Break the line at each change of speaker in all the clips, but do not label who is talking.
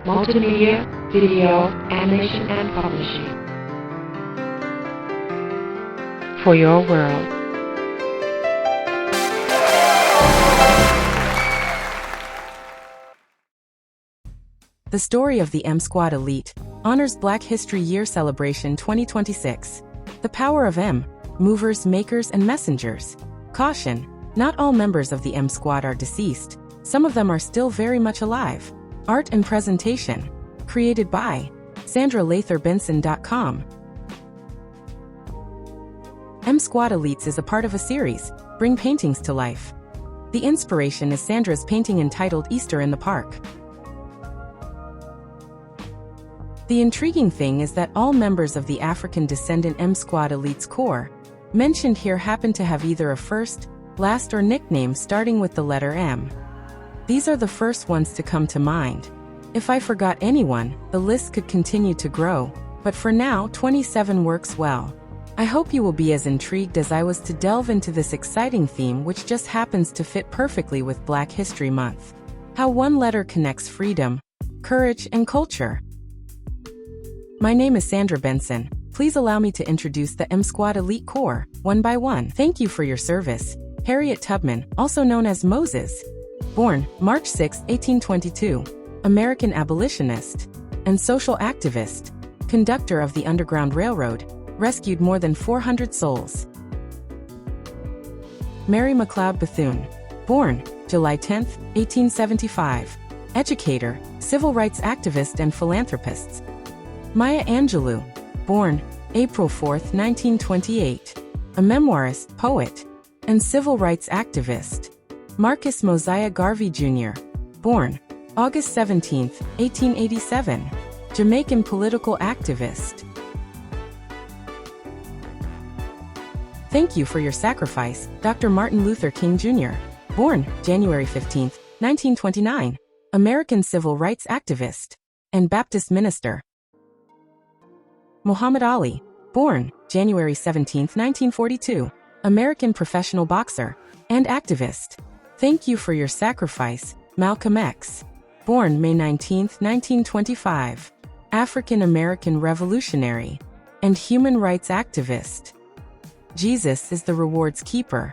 multimedia, video, animation, and publishing. For your world.
The story of the M Squad Elite honors Black History Year Celebration 2026. The power of M, movers, makers, and messengers. Caution, not all members of the M Squad are deceased. Some of them are still very much alive. Art and presentation. Created by SandraLatherBenson.com. M Squad Elites is a part of a series, Bring Paintings to Life. The inspiration is Sandra's painting entitled Easter in the Park. The intriguing thing is that all members of the African descendant M Squad Elites Corps mentioned here happen to have either a first, last, or nickname starting with the letter M. These are the first ones to come to mind. If I forgot anyone, the list could continue to grow, but for now 27 works well. I hope you will be as intrigued as I was to delve into this exciting theme, which just happens to fit perfectly with Black History Month. How one letter connects freedom, courage, and culture. My name is Sandra Benson. Please allow me to introduce the M Squad Elite Corps, one by one. Thank you for your service. Harriet Tubman, also known as Moses. Born March 6, 1822. American abolitionist and social activist. Conductor of the Underground Railroad. Rescued more than 400 souls. Mary McLeod Bethune. Born July 10, 1875. Educator, civil rights activist, and philanthropist. Maya Angelou. Born April 4, 1928. A memoirist, poet, and civil rights activist. Marcus Mosiah Garvey Jr. Born August 17, 1887. Jamaican political activist. Thank you for your sacrifice, Dr. Martin Luther King Jr. Born January 15, 1929. American civil rights activist and Baptist minister. Muhammad Ali. Born January 17, 1942. American professional boxer and activist. Thank you for your sacrifice, Malcolm X. Born May 19, 1925. African American revolutionary and human rights activist. Jesus is the reward's keeper.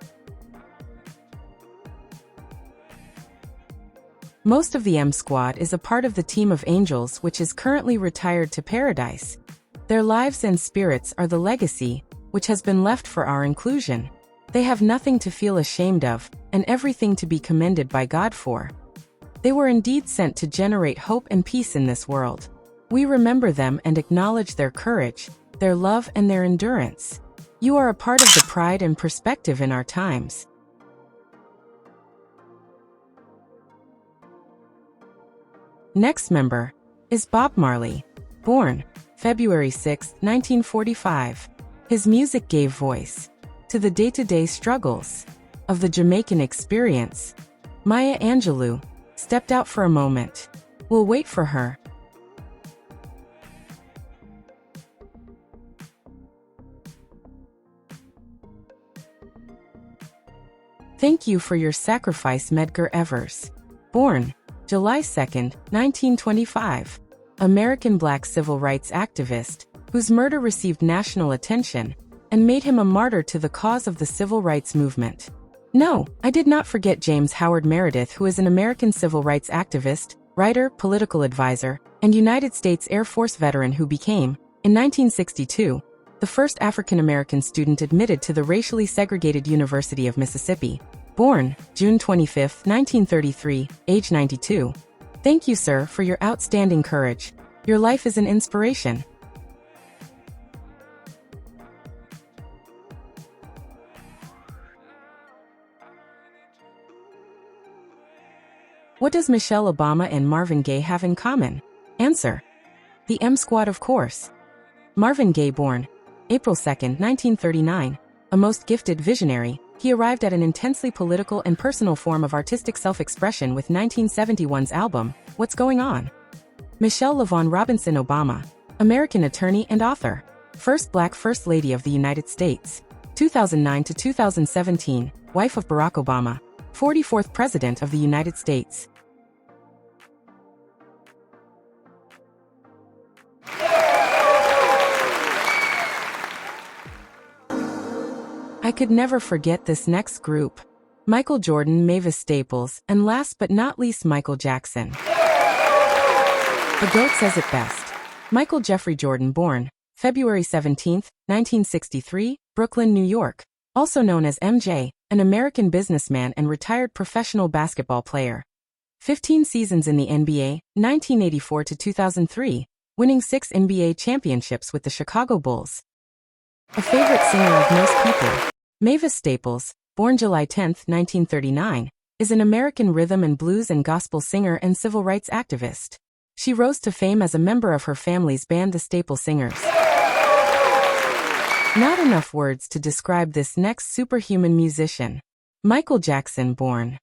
Most of the M Squad is a part of the team of angels, which is currently retired to paradise. Their lives and spirits are the legacy, which has been left for our inclusion. They have nothing to feel ashamed of, and everything to be commended by God for. They were indeed sent to generate hope and peace in this world. We remember them and acknowledge their courage, their love, and their endurance. You are a part of the pride and perspective in our times. Next member is Bob Marley. Born February 6, 1945. His music gave voice to the day-to-day struggles of the Jamaican experience. Maya Angelou stepped out for a moment. We'll wait for her. Thank you for your sacrifice, Medgar Evers. Born July 2, 1925. American Black civil rights activist, whose murder received national attention and made him a martyr to the cause of the civil rights movement. No, I did not forget James Howard Meredith, who is an American civil rights activist, writer, political advisor, and United States Air Force veteran who became, in 1962, the first African American student admitted to the racially segregated University of Mississippi. Born June 25, 1933, age 92. Thank you, sir, for your outstanding courage. Your life is an inspiration. What does Michelle Obama and Marvin Gaye have in common? Answer: the M Squad, of course. Marvin Gaye, born April 2, 1939, a most gifted visionary, he arrived at an intensely political and personal form of artistic self-expression with 1971's album, What's Going On? Michelle LaVaughn Robinson Obama, American attorney and author. First Black First Lady of the United States. 2009 to 2017, wife of Barack Obama. 44th President of the United States. I could never forget this next group. Michael Jordan, Mavis Staples, and last but not least Michael Jackson. The GOAT says it best. Michael Jeffrey Jordan, born February 17, 1963, Brooklyn, New York. Also known as MJ, an American businessman and retired professional basketball player. 15 seasons in the NBA, 1984 to 2003, winning 6 NBA championships with the Chicago Bulls. A favorite singer of most people, Mavis Staples, born July 10, 1939, is an American rhythm and blues and gospel singer and civil rights activist. She rose to fame as a member of her family's band, the Staple Singers. Not enough words to describe this next superhuman musician. Michael Jackson, born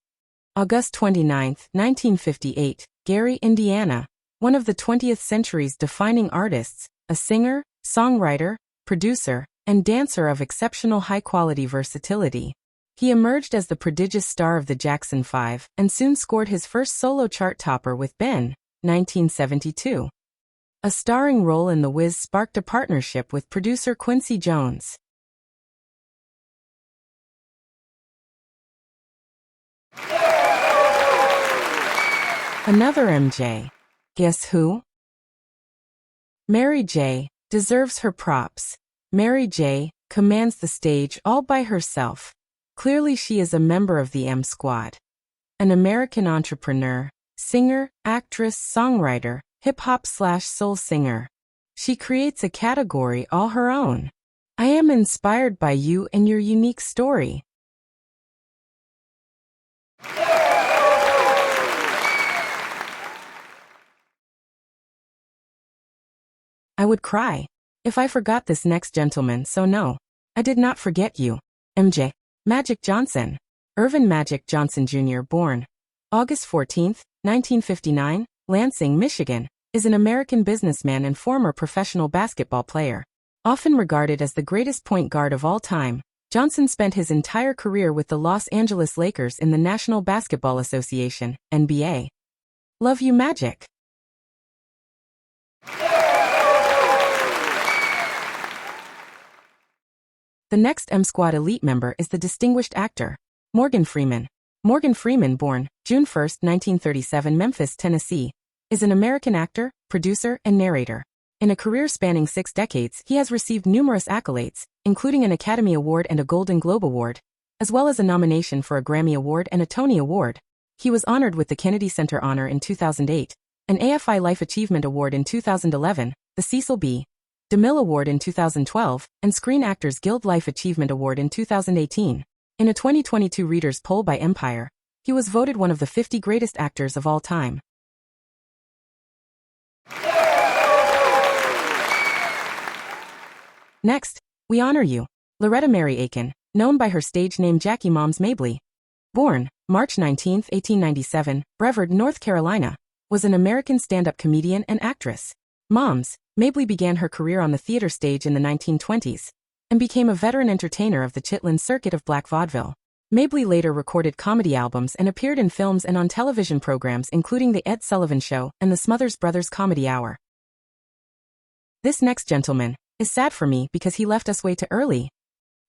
August 29, 1958, Gary, Indiana, one of the 20th century's defining artists, a singer, songwriter, producer, and dancer of exceptional high-quality versatility. He emerged as the prodigious star of the Jackson 5 and soon scored his first solo chart topper with Ben, 1972. A starring role in The Wiz sparked a partnership with producer Quincy Jones. Another MJ. Guess who? Mary J. deserves her props. Mary J. commands the stage all by herself. Clearly she is a member of the M Squad. An American entrepreneur, singer, actress, songwriter, hip-hop/soul singer. She creates a category all her own. I am inspired by you and your unique story. I would cry if I forgot this next gentleman, so no, I did not forget you. MJ. Magic Johnson. Irvin Magic Johnson Jr., born August 14, 1959, Lansing, Michigan, is an American businessman and former professional basketball player. Often regarded as the greatest point guard of all time, Johnson spent his entire career with the Los Angeles Lakers in the National Basketball Association, NBA. Love you, Magic. The next M Squad elite member is the distinguished actor, Morgan Freeman. Morgan Freeman, born June 1, 1937, Memphis, Tennessee, is an American actor, producer, and narrator. In a career spanning 6 decades, he has received numerous accolades, including an Academy Award and a Golden Globe Award, as well as a nomination for a Grammy Award and a Tony Award. He was honored with the Kennedy Center Honor in 2008, an AFI Life Achievement Award in 2011, the Cecil B. DeMille Award in 2012, and Screen Actors Guild Life Achievement Award in 2018. In a 2022 Readers' poll by Empire, he was voted one of the 50 greatest actors of all time. Next, we honor you, Loretta Mary Aiken, known by her stage name Jackie Moms Mabley. Born March 19, 1897, Brevard, North Carolina, was an American stand-up comedian and actress. Moms Mabley began her career on the theater stage in the 1920s and became a veteran entertainer of the Chitlin circuit of black vaudeville. Mabley later recorded comedy albums and appeared in films and on television programs including The Ed Sullivan Show and The Smothers Brothers Comedy Hour. This next gentleman is sad for me because he left us way too early.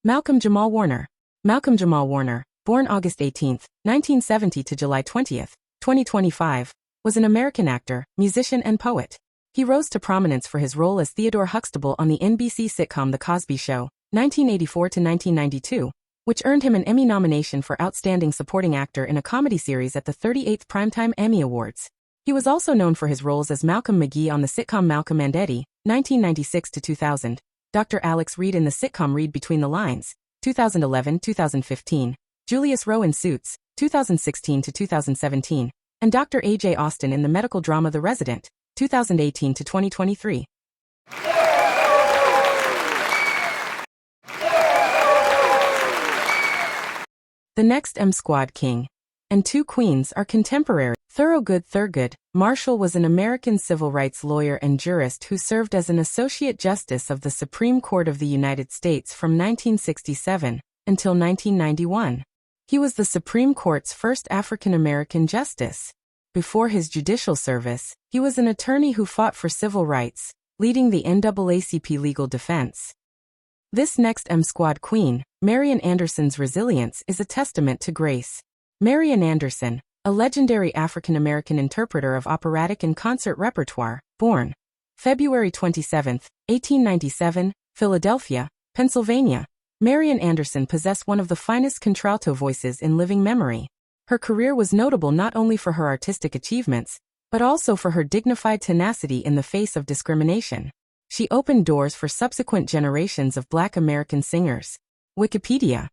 Malcolm Jamal Warner. Malcolm Jamal Warner, born August 18, 1970 to July 20, 2025, was an American actor, musician, and poet. He rose to prominence for his role as Theodore Huxtable on the NBC sitcom The Cosby Show, 1984 to 1992, which earned him an Emmy nomination for Outstanding Supporting Actor in a Comedy Series at the 38th Primetime Emmy Awards. He was also known for his roles as Malcolm McGee on the sitcom Malcolm and Eddie, 1996 to 2000, Dr. Alex Reed in the sitcom Read Between the Lines, 2011-2015, Julius Rowe in Suits, 2016 to 2017, and Dr. A.J. Austin in the medical drama The Resident, 2018 to 2023. The next M Squad king and 2 queens are contemporary. Thurgood. Marshall was an American civil rights lawyer and jurist who served as an Associate Justice of the Supreme Court of the United States from 1967 until 1991. He was the Supreme Court's first African American justice. Before his judicial service, he was an attorney who fought for civil rights, leading the NAACP legal defense. This next M Squad queen, Marian Anderson's resilience is a testament to grace. Marian Anderson, a legendary African-American interpreter of operatic and concert repertoire, born February 27, 1897, Philadelphia, Pennsylvania. Marian Anderson possessed one of the finest contralto voices in living memory. Her career was notable not only for her artistic achievements, but also for her dignified tenacity in the face of discrimination. She opened doors for subsequent generations of Black American singers. Wikipedia.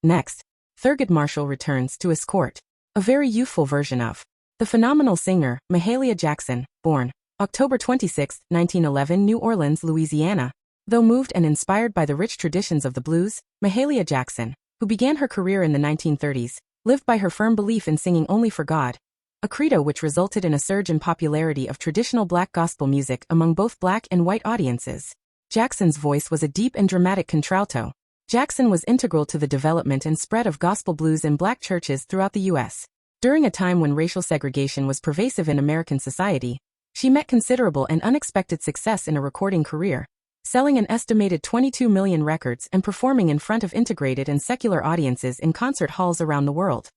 Next, Thurgood Marshall returns to escort a very youthful version of the phenomenal singer, Mahalia Jackson, born October 26, 1911, New Orleans, Louisiana. Though moved and inspired by the rich traditions of the blues, Mahalia Jackson, who began her career in the 1930s, lived by her firm belief in singing only for God, a credo which resulted in a surge in popularity of traditional Black gospel music among both Black and white audiences. Jackson's voice was a deep and dramatic contralto. Jackson was integral to the development and spread of gospel blues in Black churches throughout the U.S. During a time when racial segregation was pervasive in American society, she met considerable and unexpected success in a recording career, selling an estimated 22 million records and performing in front of integrated and secular audiences in concert halls around the world.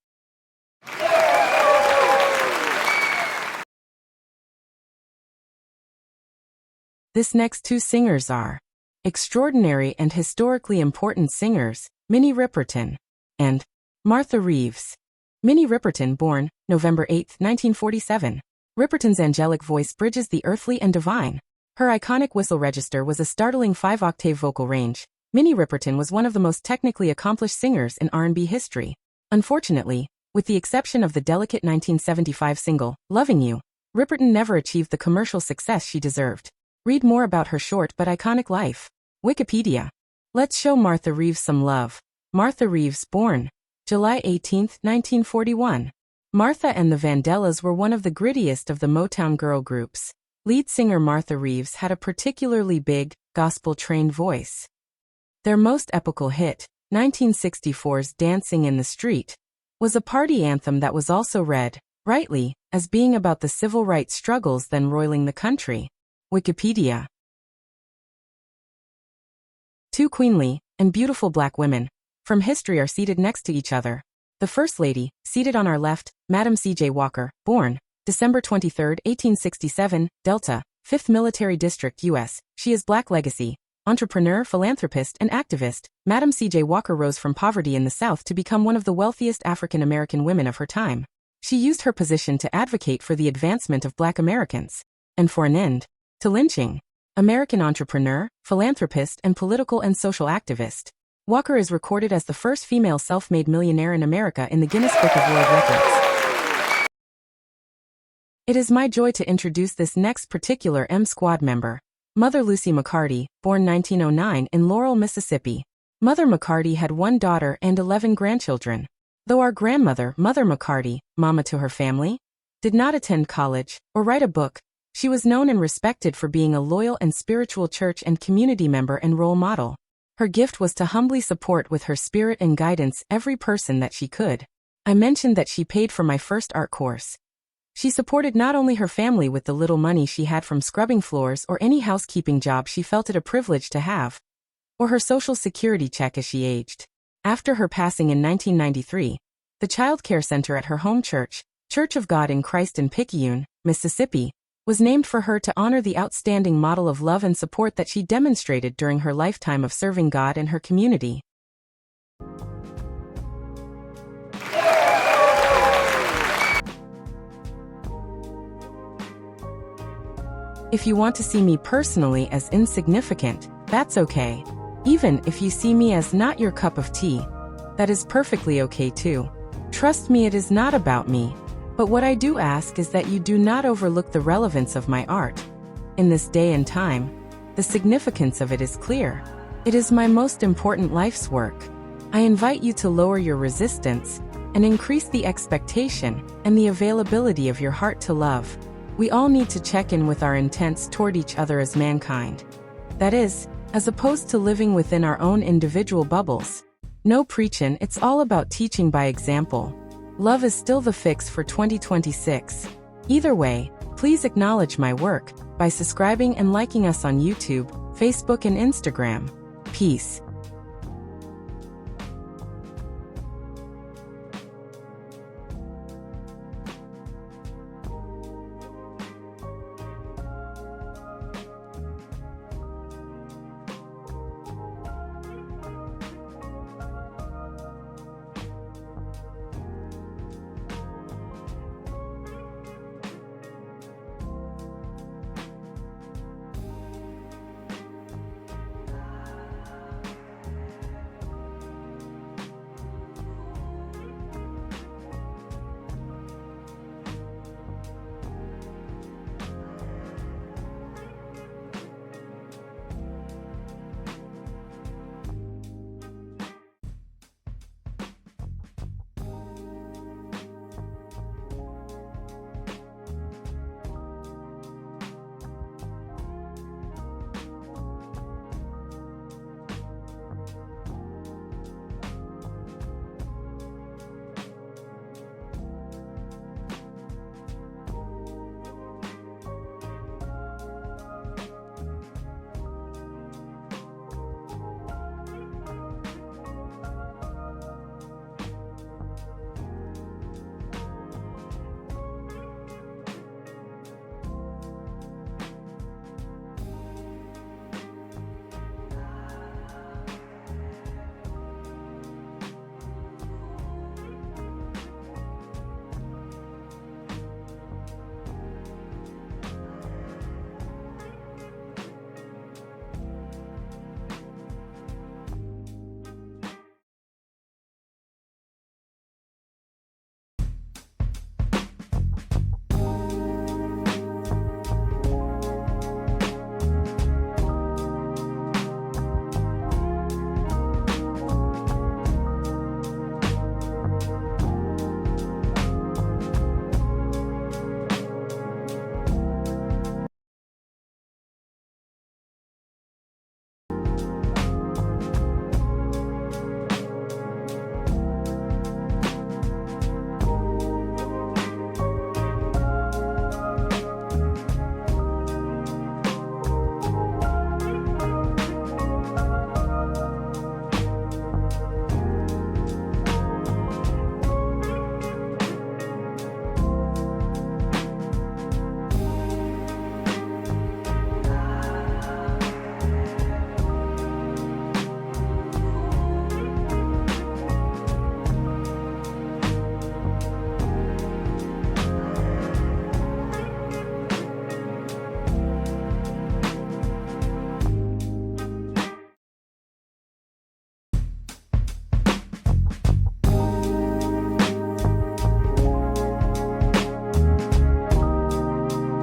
This next two singers are extraordinary and historically important singers, Minnie Riperton and Martha Reeves. Minnie Riperton, born November 8, 1947. Riperton's angelic voice bridges the earthly and divine. Her iconic whistle register was a startling 5-octave vocal range. Minnie Riperton was one of the most technically accomplished singers in R&B history. Unfortunately, with the exception of the delicate 1975 single, Loving You, Riperton never achieved the commercial success she deserved. Read more about her short but iconic life. Wikipedia. Let's show Martha Reeves some love. Martha Reeves, born July 18, 1941. Martha and the Vandellas were one of the grittiest of the Motown girl groups. Lead singer Martha Reeves had a particularly big, gospel-trained voice. Their most epical hit, 1964's Dancing in the Street, was a party anthem that was also read, rightly, as being about the civil rights struggles then roiling the country. Wikipedia. Two queenly and beautiful Black women from history are seated next to each other. The First Lady, seated on our left, Madam C.J. Walker, born December 23, 1867, Delta, 5th Military District, U.S. She is Black legacy, entrepreneur, philanthropist, and activist. Madam C.J. Walker rose from poverty in the South to become one of the wealthiest African American women of her time. She used her position to advocate for the advancement of Black Americans, and for an end to lynching. American entrepreneur, philanthropist, and political and social activist. Walker is recorded as the first female self-made millionaire in America in the Guinness Book of World Records. It is my joy to introduce this next particular M Squad member, Mother Lucy McCarty, born 1909 in Laurel, Mississippi. Mother McCarty had one daughter and 11 grandchildren. Though our grandmother, Mother McCarty, mama to her family, did not attend college or write a book, she was known and respected for being a loyal and spiritual church and community member and role model. Her gift was to humbly support with her spirit and guidance every person that she could. I mentioned that she paid for my first art course. She supported not only her family with the little money she had from scrubbing floors or any housekeeping job she felt it a privilege to have, or her Social Security check as she aged. After her passing in 1993, the child care center at her home church, Church of God in Christ in Picayune, Mississippi, was named for her to honor the outstanding model of love and support that she demonstrated during her lifetime of serving God and her community. If you want to see me personally as insignificant, that's okay. Even if you see me as not your cup of tea, that is perfectly okay too. Trust me, it is not about me. But what I do ask is that you do not overlook the relevance of my art. In this day and time, the significance of it is clear. It is my most important life's work. I invite you to lower your resistance and increase the expectation and the availability of your heart to love. We all need to check in with our intents toward each other as mankind. That is, as opposed to living within our own individual bubbles. No preachin', it's all about teaching by example. Love is still the fix for 2026. Either way, please acknowledge my work by subscribing and liking us on YouTube, Facebook, and Instagram. Peace.